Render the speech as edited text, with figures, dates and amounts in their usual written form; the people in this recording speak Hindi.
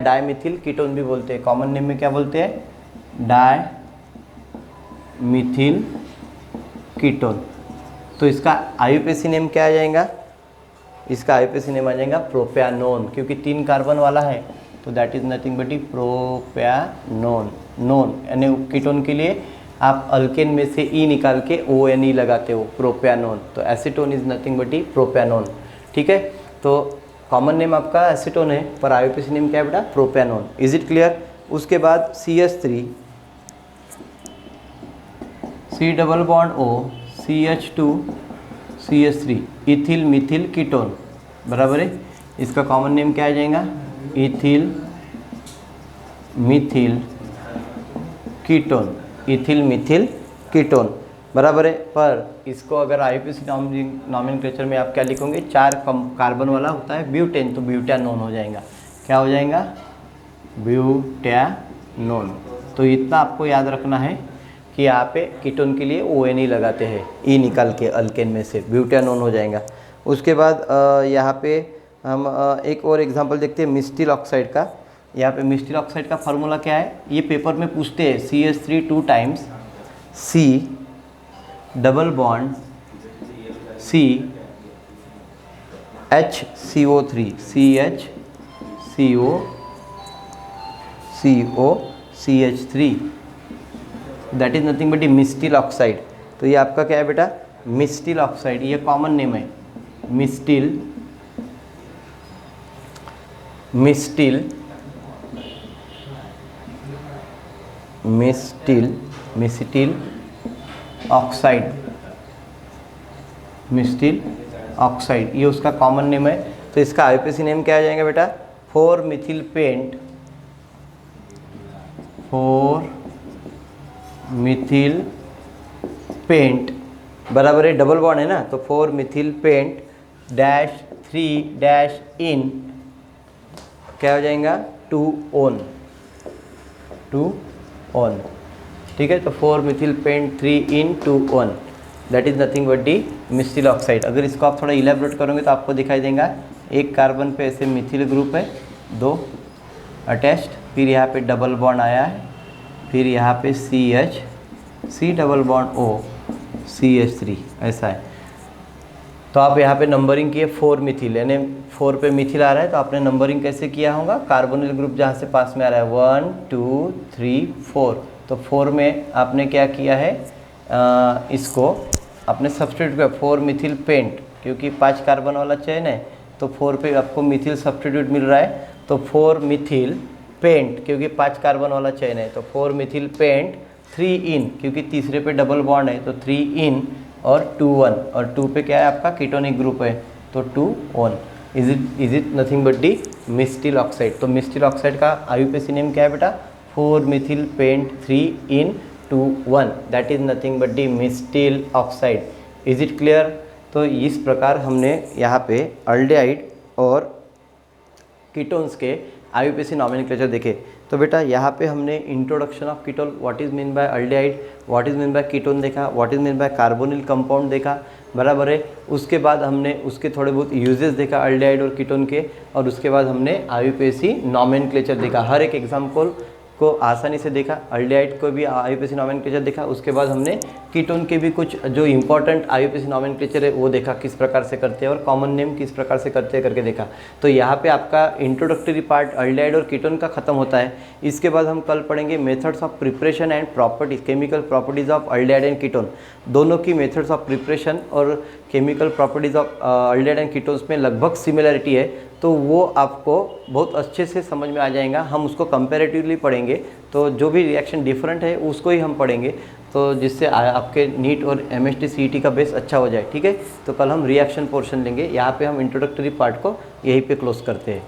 डायमिथिल कीटोन भी बोलते हैं, कॉमन नेम में क्या बोलते हैं, डायमिथिल कीटोन। तो इसका आईयूपीएसी नेम क्या आ जाएगा, इसका आईयूपीएसी नेम आ जाएगा प्रोपैनोन, क्योंकि 3 कार्बन वाला है तो that is nothing but propanone. नोन यानी कीटोन के लिए आप अल्केन में से ई निकाल के ONE लगाते हो, प्रोपैनोन। तो एसीटोन इज नथिंग बट प्रोपैनोन, ठीक है। तो कॉमन नेम आपका एसीटोन है पर आईयूपीएसी नेम क्या है बेटा, प्रोपैनोन। Is it clear. उसके बाद CH3 C double bond O CH2 CH3 ethyl Mithil ketone, बराबर है। इसका कॉमन नेम क्या आ जाएगा, ethyl Mithil ketone, ethyl Mithil ketone, बराबर है। पर इसको अगर आईयूपीएसी नॉमेनक्लेचर में आप क्या लिखोगे, 4 कार्बन वाला होता है ब्यूटेन, तो ब्यूटानोन हो जाएगा। क्या हो जाएगा, ब्यूटानोन। तो इतना आपको याद रखना है कि यहाँ पे कीटोन के लिए ONE लगाते हैं, ई निकाल के अल्केन में से, ब्यूटानोन हो जाएगा। उसके बाद यहाँ पे हम एक और एग्जांपल देखते हैं मिस्टिल ऑक्साइड का। यहाँ पे मिस्टिल ऑक्साइड का फार्मूला क्या है, ये पेपर में पूछते हैं, CH3 2 times C double bond C HCO3 CH3 that is nothing but mesityl oxide. तो ये आपका क्या है बेटा, मिस्टिल ऑक्साइड, ये कॉमन नेम है, मिस्टिल ऑक्साइड, ये उसका कॉमन नेम है। तो इसका आईयूपीएसी नेम क्या आ जाएगा बेटा, 4 मिथिल पेंट, बराबर है, डबल बॉन्ड है ना, तो 4 methyl pent dash 3 dash en क्या हो जाएगा, 2 ओन, ठीक है। तो 4 methyl pent 3 en 2 one, that is nothing but the mesityl oxide. अगर इसको आप थोड़ा इलेबोरेट करोगे तो आपको दिखाई देगा, एक कार्बन पे ऐसे मिथिल ग्रुप है, 2 अटैच्ड, फिर यहाँ पे डबल बॉन्ड आया है, फिर यहाँ पे C double bond O CH3 ऐसा है। तो आप यहाँ पे नंबरिंग किए 4 मिथिल, यानी 4 पे मिथिल आ रहा है, तो आपने नंबरिंग कैसे किया होगा, कार्बोनिल ग्रुप जहाँ से पास में आ रहा है 1 2 3 4, तो 4 में आपने क्या किया है, इसको आपने सब्सटीट्यूट किया 4 मिथिल पेंट, क्योंकि 5 कार्बन वाला चेन है तो 4 पे आपको मिथिल सब्सटीट्यूट मिल रहा है, तो 4 मिथिल पेंट, क्योंकि 5 कार्बन वाला चेन है तो 4 मिथिल पेंट 3 इन, क्योंकि तीसरे पे डबल बॉन्ड है तो 3 इन और 2 1, और 2 पे क्या है आपका कीटोनिक ग्रुप है तो 2 1। Is it nothing but the mesityl oxide. तो मिस्टिल ऑक्साइड का आईयूपीएसी नेम क्या है बेटा, 4 methyl pent 3 en 2 1, that is nothing but the mesityl oxide. Is it clear. तो इस प्रकार हमने यहाँ पे अल्डिहाइड और कीटोन्स के आईयूपीएसी नॉमेनक्लेचर देखे। तो बेटा यहाँ पे हमने introduction of ketone, what is mean by aldehyde, what is mean by ketone देखा, what is mean by carbonyl compound देखा, बराबर है। उसके बाद हमने उसके थोड़े बहुत यूजेस देखा अल्डिहाइड और कीटोन के, और उसके बाद हमने आईयूपीएसी नॉमेनक्लेचर देखा, हर एक एग्जाम्पल को आसानी से देखा, अल्डिहाइड को भी आईयूपीएसी नॉमेनक्लेचर देखा। उसके बाद हमने कीटोन के भी कुछ जो इंपॉर्टेंट आईयूपीएसी नॉमेनक्लेचर है वो देखा, किस प्रकार से करते हैं और कॉमन नेम किस प्रकार से करते हैं करके देखा। तो यहाँ पे आपका इंट्रोडक्टरी पार्ट अल्डिहाइड और कीटोन का खत्म होता है। इसके बाद हम कल पढ़ेंगे methods of preparation and properties, chemical properties of aldehyde and ketone, दोनों की मेथड्स ऑफ प्रिपरेशन और chemical properties of aldehyde and ketones में लगभग सिमिलरिटी है, तो वो आपको बहुत अच्छे से समझ में आ जाएगा। हम उसको कंपैरेटिवली पढ़ेंगे, तो जो भी रिएक्शन डिफरेंट है उसको ही हम पढ़ेंगे, तो जिससे आपके नीट और MST CET का बेस अच्छा हो जाए, ठीक है। तो कल हम रिएक्शन पोर्शन लेंगे, यहाँ पे हम इंट्रोडक्टरी पार्ट को यहीं पे क्लोज करते हैं।